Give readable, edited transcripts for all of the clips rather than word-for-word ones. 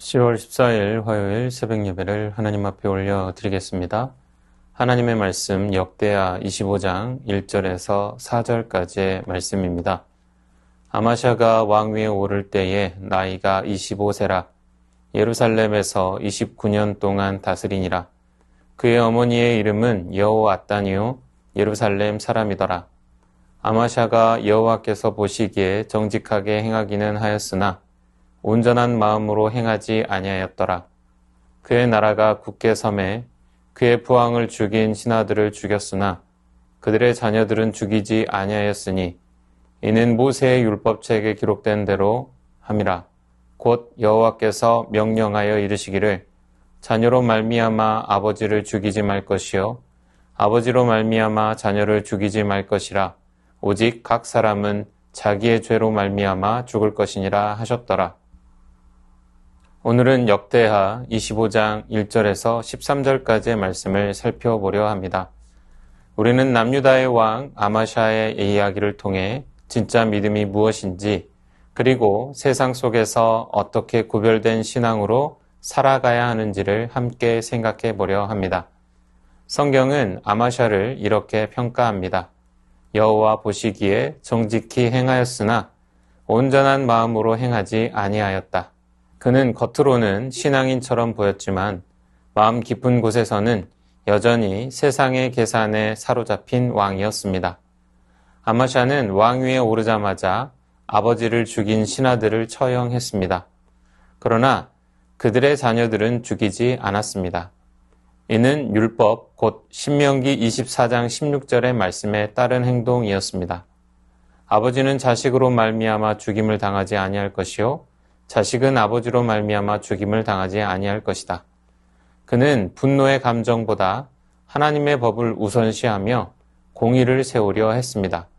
10월 14일 화요일 새벽 예배를 하나님 앞에 올려드리겠습니다. 하나님의 말씀 역대하 25장 1절에서 4절까지의 말씀입니다. 아마샤가 왕위에 오를 때에 나이가 25세라 예루살렘에서 29년 동안 다스리니라. 그의 어머니의 이름은 여호앗다니요 예루살렘 사람이더라. 아마샤가 여호와께서 보시기에 정직하게 행하기는 하였으나 온전한 마음으로 행하지 아니하였더라. 그의 나라가 굳게 섬에 그의 부왕을 죽인 신하들을 죽였으나 그들의 자녀들은 죽이지 아니하였으니 이는 모세의 율법책에 기록된 대로 함이라. 곧 여호와께서 명령하여 이르시기를 자녀로 말미암아 아버지를 죽이지 말 것이요 아버지로 말미암아 자녀를 죽이지 말 것이라. 오직 각 사람은 자기의 죄로 말미암아 죽을 것이니라 하셨더라. 오늘은 역대하 25장 1절에서 13절까지의 말씀을 살펴보려 합니다. 우리는 남유다의 왕 아마샤의 이야기를 통해 진짜 믿음이 무엇인지 그리고 세상 속에서 어떻게 구별된 신앙으로 살아가야 하는지를 함께 생각해 보려 합니다. 성경은 아마샤를 이렇게 평가합니다. 여호와 보시기에 정직히 행하였으나 온전한 마음으로 행하지 아니하였다. 그는 겉으로는 신앙인처럼 보였지만 마음 깊은 곳에서는 여전히 세상의 계산에 사로잡힌 왕이었습니다. 아마샤는 왕위에 오르자마자 아버지를 죽인 신하들을 처형했습니다. 그러나 그들의 자녀들은 죽이지 않았습니다. 이는 율법 곧 신명기 24장 16절의 말씀에 따른 행동이었습니다. 아버지는 자식으로 말미암아 죽임을 당하지 아니할 것이요 자식은 아버지로 말미암아 죽임을 당하지 아니할 것이다. 그는 분노의 감정보다 하나님의 법을 우선시하며 공의를 세우려 했습니다.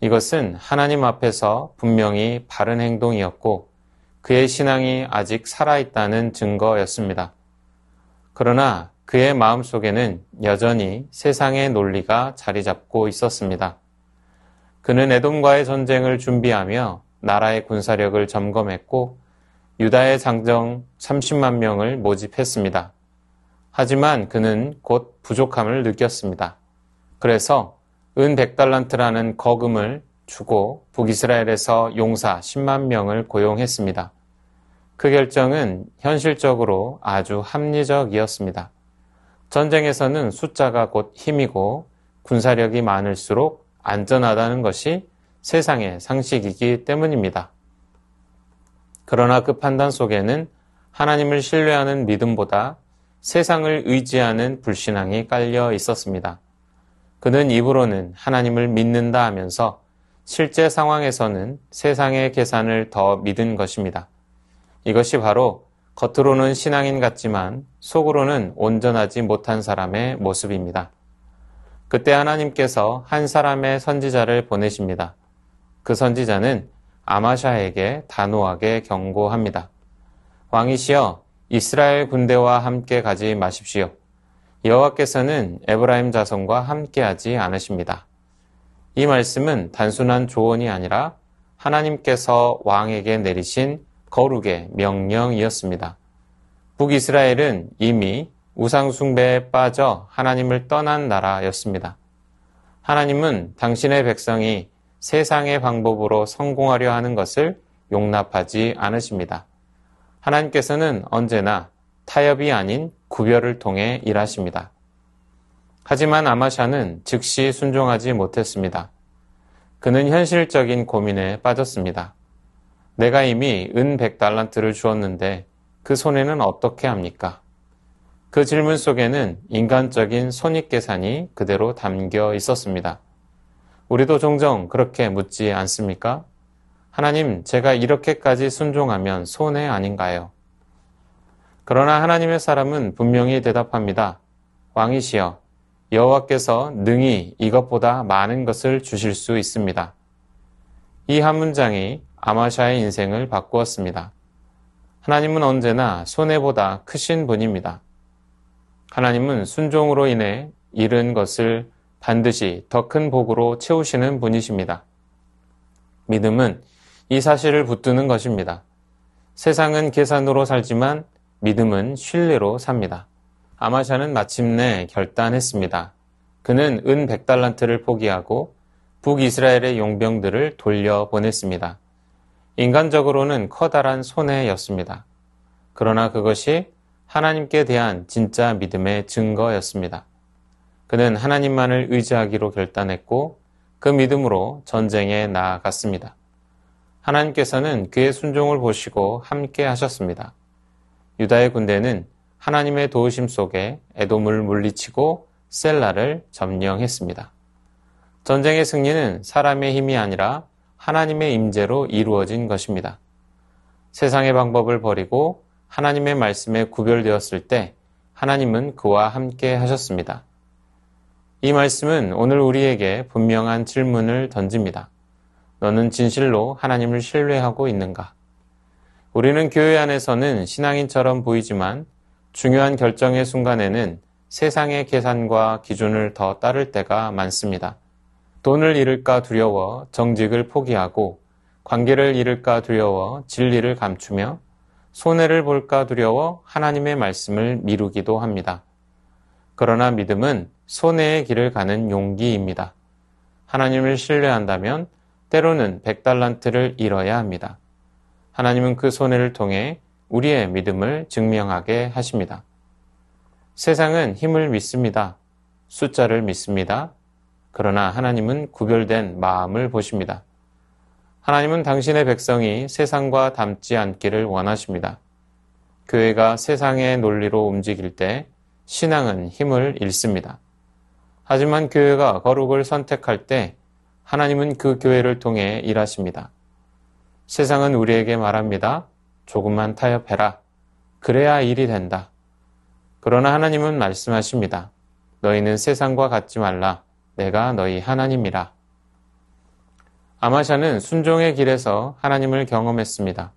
이것은 하나님 앞에서 분명히 바른 행동이었고 그의 신앙이 아직 살아있다는 증거였습니다. 그러나 그의 마음속에는 여전히 세상의 논리가 자리 잡고 있었습니다. 그는 에돔과의 전쟁을 준비하며 나라의 군사력을 점검했고 유다의 장정 30만 명을 모집했습니다. 하지만 그는 곧 부족함을 느꼈습니다. 그래서 은 100달란트라는 거금을 주고 북이스라엘에서 용사 10만 명을 고용했습니다. 그 결정은 현실적으로 아주 합리적이었습니다. 전쟁에서는 숫자가 곧 힘이고 군사력이 많을수록 안전하다는 것이 세상의 상식이기 때문입니다. 그러나 그 판단 속에는 하나님을 신뢰하는 믿음보다 세상을 의지하는 불신앙이 깔려 있었습니다. 그는 입으로는 하나님을 믿는다 하면서 실제 상황에서는 세상의 계산을 더 믿은 것입니다. 이것이 바로 겉으로는 신앙인 같지만 속으로는 온전하지 못한 사람의 모습입니다. 그때 하나님께서 한 사람의 선지자를 보내십니다. 그 선지자는 아마샤에게 단호하게 경고합니다. 왕이시여 이스라엘 군대와 함께 가지 마십시오. 여호와께서는 에브라임 자손과 함께하지 않으십니다. 이 말씀은 단순한 조언이 아니라 하나님께서 왕에게 내리신 거룩의 명령이었습니다. 북이스라엘은 이미 우상 숭배에 빠져 하나님을 떠난 나라였습니다. 하나님은 당신의 백성이 세상의 방법으로 성공하려 하는 것을 용납하지 않으십니다. 하나님께서는 언제나 타협이 아닌 구별을 통해 일하십니다. 하지만 아마샤는 즉시 순종하지 못했습니다. 그는 현실적인 고민에 빠졌습니다. 내가 이미 은 100달란트를 주었는데 그 손해는 어떻게 합니까? 그 질문 속에는 인간적인 손익계산이 그대로 담겨 있었습니다. 우리도 종종 그렇게 묻지 않습니까? 하나님, 제가 이렇게까지 순종하면 손해 아닌가요? 그러나 하나님의 사람은 분명히 대답합니다. 왕이시여, 여호와께서 능히 이것보다 많은 것을 주실 수 있습니다. 이 한 문장이 아마샤의 인생을 바꾸었습니다. 하나님은 언제나 손해보다 크신 분입니다. 하나님은 순종으로 인해 잃은 것을 반드시 더 큰 복으로 채우시는 분이십니다. 믿음은 이 사실을 붙드는 것입니다. 세상은 계산으로 살지만 믿음은 신뢰로 삽니다. 아마샤는 마침내 결단했습니다. 그는 은 100달란트를 포기하고 북이스라엘의 용병들을 돌려보냈습니다. 인간적으로는 커다란 손해였습니다. 그러나 그것이 하나님께 대한 진짜 믿음의 증거였습니다. 그는 하나님만을 의지하기로 결단했고 그 믿음으로 전쟁에 나아갔습니다. 하나님께서는 그의 순종을 보시고 함께 하셨습니다. 유다의 군대는 하나님의 도우심 속에 에돔을 물리치고 셀라를 점령했습니다. 전쟁의 승리는 사람의 힘이 아니라 하나님의 임재로 이루어진 것입니다. 세상의 방법을 버리고 하나님의 말씀에 구별되었을 때 하나님은 그와 함께 하셨습니다. 이 말씀은 오늘 우리에게 분명한 질문을 던집니다. 너는 진실로 하나님을 신뢰하고 있는가? 우리는 교회 안에서는 신앙인처럼 보이지만 중요한 결정의 순간에는 세상의 계산과 기준을 더 따를 때가 많습니다. 돈을 잃을까 두려워 정직을 포기하고 관계를 잃을까 두려워 진리를 감추며 손해를 볼까 두려워 하나님의 말씀을 미루기도 합니다. 그러나 믿음은 손해의 길을 가는 용기입니다. 하나님을 신뢰한다면 때로는 100달란트를 잃어야 합니다. 하나님은 그 손해를 통해 우리의 믿음을 증명하게 하십니다. 세상은 힘을 믿습니다. 숫자를 믿습니다. 그러나 하나님은 구별된 마음을 보십니다. 하나님은 당신의 백성이 세상과 닮지 않기를 원하십니다. 교회가 세상의 논리로 움직일 때 신앙은 힘을 잃습니다. 하지만 교회가 거룩을 선택할 때 하나님은 그 교회를 통해 일하십니다. 세상은 우리에게 말합니다. 조금만 타협해라. 그래야 일이 된다. 그러나 하나님은 말씀하십니다. 너희는 세상과 같지 말라. 내가 너희 하나님이라. 아마샤는 순종의 길에서 하나님을 경험했습니다.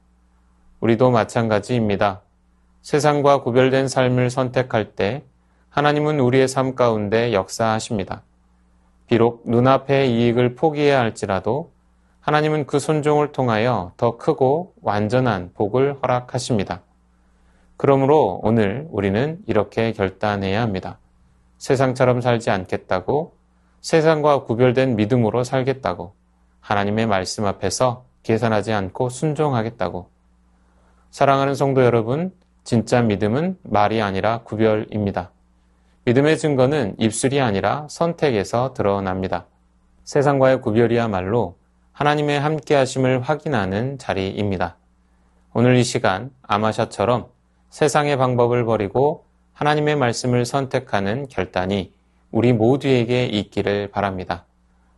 우리도 마찬가지입니다. 세상과 구별된 삶을 선택할 때 하나님은 우리의 삶 가운데 역사하십니다. 비록 눈앞의 이익을 포기해야 할지라도 하나님은 그 순종을 통하여 더 크고 완전한 복을 허락하십니다. 그러므로 오늘 우리는 이렇게 결단해야 합니다. 세상처럼 살지 않겠다고, 세상과 구별된 믿음으로 살겠다고, 하나님의 말씀 앞에서 계산하지 않고 순종하겠다고. 사랑하는 성도 여러분, 진짜 믿음은 말이 아니라 구별입니다. 믿음의 증거는 입술이 아니라 선택에서 드러납니다. 세상과의 구별이야말로 하나님의 함께하심을 확인하는 자리입니다. 오늘 이 시간 아마샤처럼 세상의 방법을 버리고 하나님의 말씀을 선택하는 결단이 우리 모두에게 있기를 바랍니다.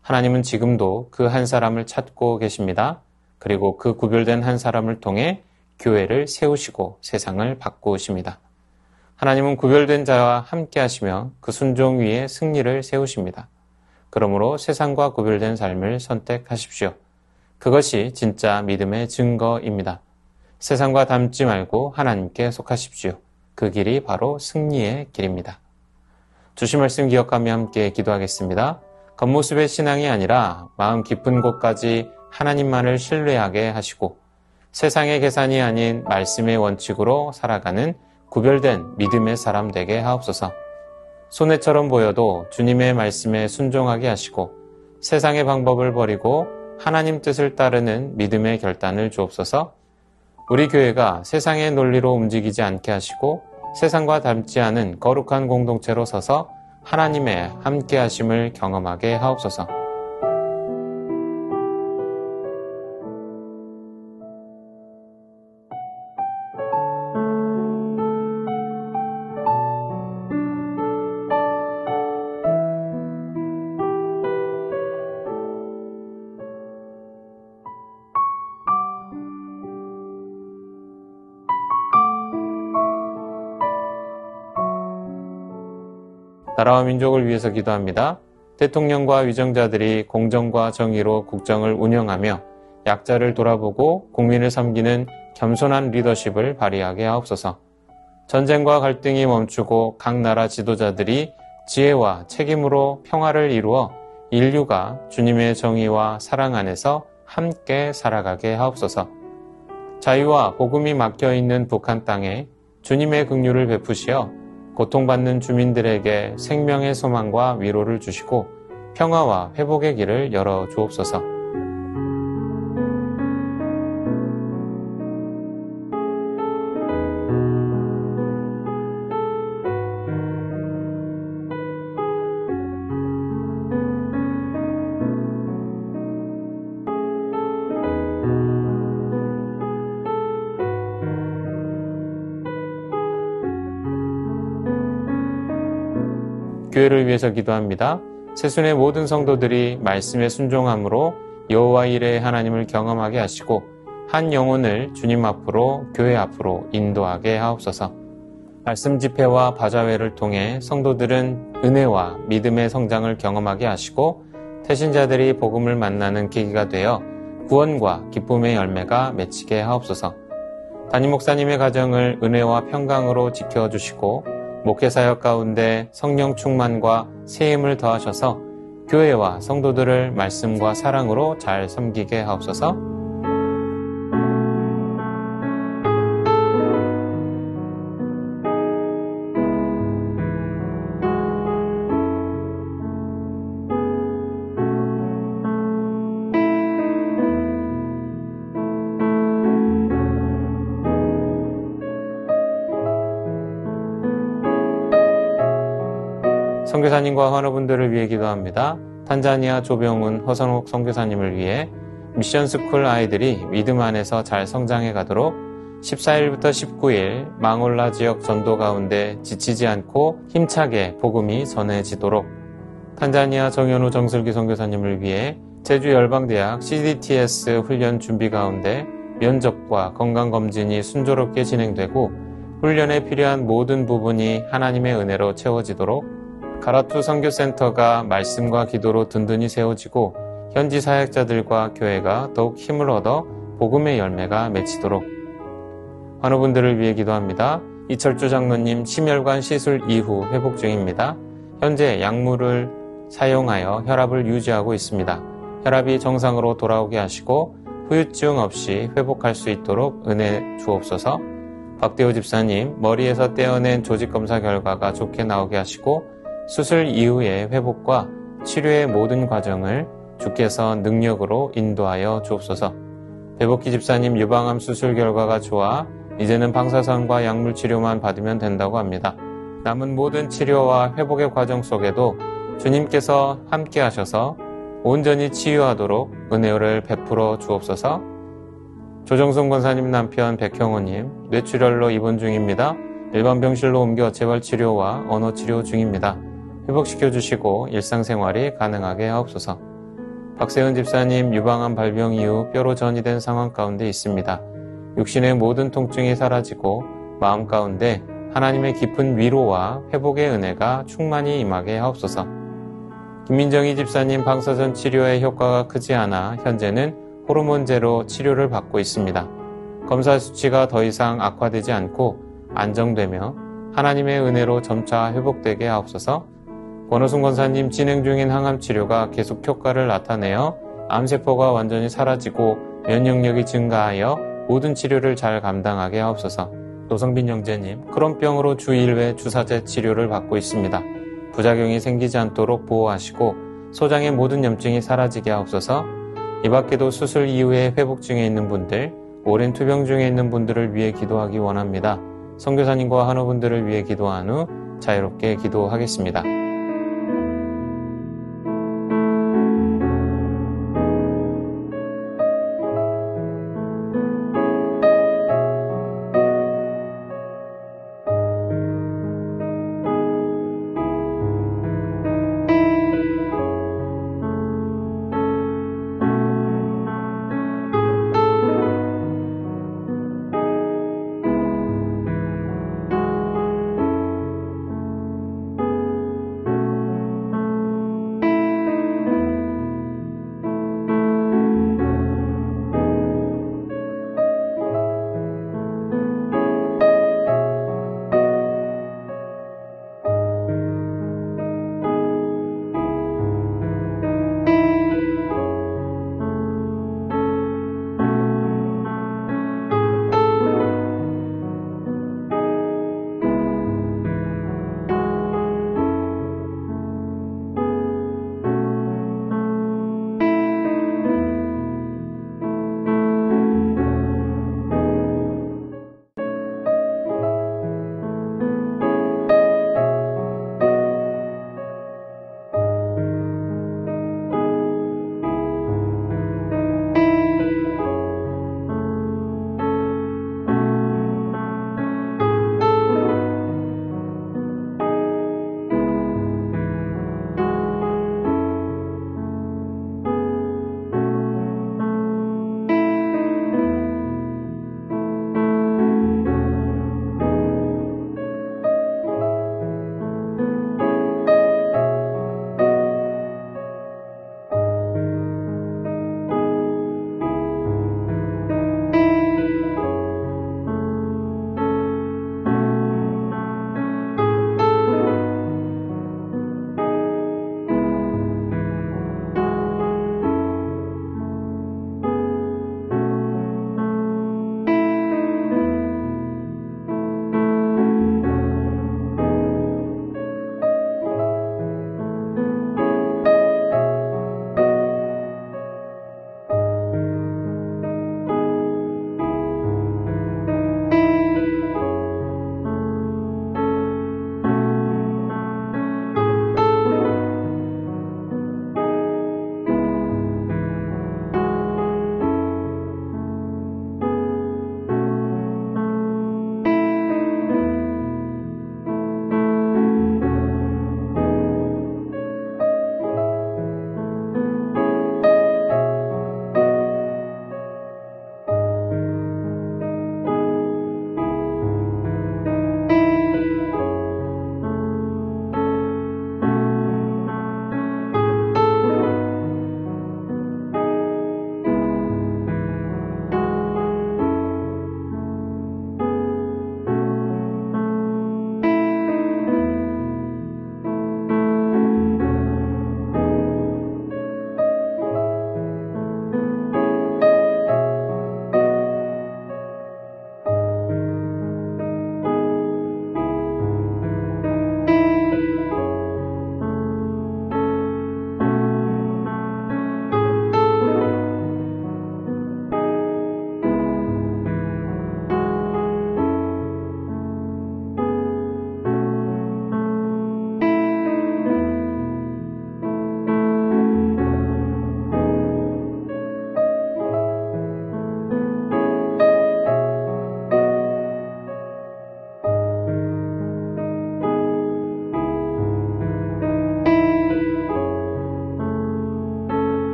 하나님은 지금도 그 한 사람을 찾고 계십니다. 그리고 그 구별된 한 사람을 통해 교회를 세우시고 세상을 바꾸십니다. 하나님은 구별된 자와 함께 하시며 그 순종 위에 승리를 세우십니다. 그러므로 세상과 구별된 삶을 선택하십시오. 그것이 진짜 믿음의 증거입니다. 세상과 닮지 말고 하나님께 속하십시오. 그 길이 바로 승리의 길입니다. 주신 말씀 기억하며 함께 기도하겠습니다. 겉모습의 신앙이 아니라 마음 깊은 곳까지 하나님만을 신뢰하게 하시고 세상의 계산이 아닌 말씀의 원칙으로 살아가는 구별된 믿음의 사람 되게 하옵소서. 손해처럼 보여도 주님의 말씀에 순종하게 하시고 세상의 방법을 버리고 하나님 뜻을 따르는 믿음의 결단을 주옵소서. 우리 교회가 세상의 논리로 움직이지 않게 하시고 세상과 닮지 않은 거룩한 공동체로 서서 하나님의 함께 하심을 경험하게 하옵소서. 나라와 민족을 위해서 기도합니다. 대통령과 위정자들이 공정과 정의로 국정을 운영하며 약자를 돌아보고 국민을 섬기는 겸손한 리더십을 발휘하게 하옵소서. 전쟁과 갈등이 멈추고 각 나라 지도자들이 지혜와 책임으로 평화를 이루어 인류가 주님의 정의와 사랑 안에서 함께 살아가게 하옵소서. 자유와 복음이 막혀있는 북한 땅에 주님의 긍휼을 베푸시어 고통받는 주민들에게 생명의 소망과 위로를 주시고 평화와 회복의 길을 열어 주옵소서. 교회를 위해서 기도합니다. 새순의 모든 성도들이 말씀에 순종함으로 여호와 이레의 하나님을 경험하게 하시고 한 영혼을 주님 앞으로 교회 앞으로 인도하게 하옵소서. 말씀 집회와 바자회를 통해 성도들은 은혜와 믿음의 성장을 경험하게 하시고 태신자들이 복음을 만나는 계기가 되어 구원과 기쁨의 열매가 맺히게 하옵소서. 담임 목사님의 가정을 은혜와 평강으로 지켜주시고 목회사역 가운데 성령 충만과 세임을 더하셔서 교회와 성도들을 말씀과 사랑으로 잘 섬기게 하옵소서. 선교사님과 환우분들을 위해 기도합니다. 탄자니아 조병훈, 허선옥 선교사님을 위해 미션스쿨 아이들이 믿음 안에서 잘 성장해 가도록 14일부터 19일 망올라 지역 전도 가운데 지치지 않고 힘차게 복음이 전해지도록 탄자니아 정현우 정슬기 선교사님을 위해 제주열방대학 CDTS 훈련 준비 가운데 면접과 건강검진이 순조롭게 진행되고 훈련에 필요한 모든 부분이 하나님의 은혜로 채워지도록 가라투 선교센터가 말씀과 기도로 든든히 세워지고 현지 사역자들과 교회가 더욱 힘을 얻어 복음의 열매가 맺히도록 환우분들을 위해 기도합니다. 이철주 장로님 심혈관 시술 이후 회복 중입니다. 현재 약물을 사용하여 혈압을 유지하고 있습니다. 혈압이 정상으로 돌아오게 하시고 후유증 없이 회복할 수 있도록 은혜 주옵소서. 박대호 집사님 머리에서 떼어낸 조직검사 결과가 좋게 나오게 하시고 수술 이후의 회복과 치료의 모든 과정을 주께서 능력으로 인도하여 주옵소서. 배복희 집사님 유방암 수술 결과가 좋아 이제는 방사선과 약물 치료만 받으면 된다고 합니다. 남은 모든 치료와 회복의 과정 속에도 주님께서 함께 하셔서 온전히 치유하도록 은혜를 베풀어 주옵소서. 조정순 권사님 남편 백형호님 뇌출혈로 입원 중입니다. 일반 병실로 옮겨 재활 치료와 언어 치료 중입니다. 회복시켜 주시고 일상생활이 가능하게 하옵소서. 박세은 집사님 유방암 발병 이후 뼈로 전이된 상황 가운데 있습니다. 육신의 모든 통증이 사라지고 마음 가운데 하나님의 깊은 위로와 회복의 은혜가 충만히 임하게 하옵소서. 김민정희 집사님 방사선 치료의 효과가 크지 않아 현재는 호르몬제로 치료를 받고 있습니다. 검사 수치가 더 이상 악화되지 않고 안정되며 하나님의 은혜로 점차 회복되게 하옵소서. 권호순 권사님 진행 중인 항암 치료가 계속 효과를 나타내어 암세포가 완전히 사라지고 면역력이 증가하여 모든 치료를 잘 감당하게 하옵소서. 노성빈 형제님 크론병으로 주 1회 주사제 치료를 받고 있습니다. 부작용이 생기지 않도록 보호하시고 소장의 모든 염증이 사라지게 하옵소서. 이 밖에도 수술 이후에 회복 중에 있는 분들, 오랜 투병 중에 있는 분들을 위해 기도하기 원합니다. 선교사님과 환우분들을 위해 기도한 후 자유롭게 기도하겠습니다.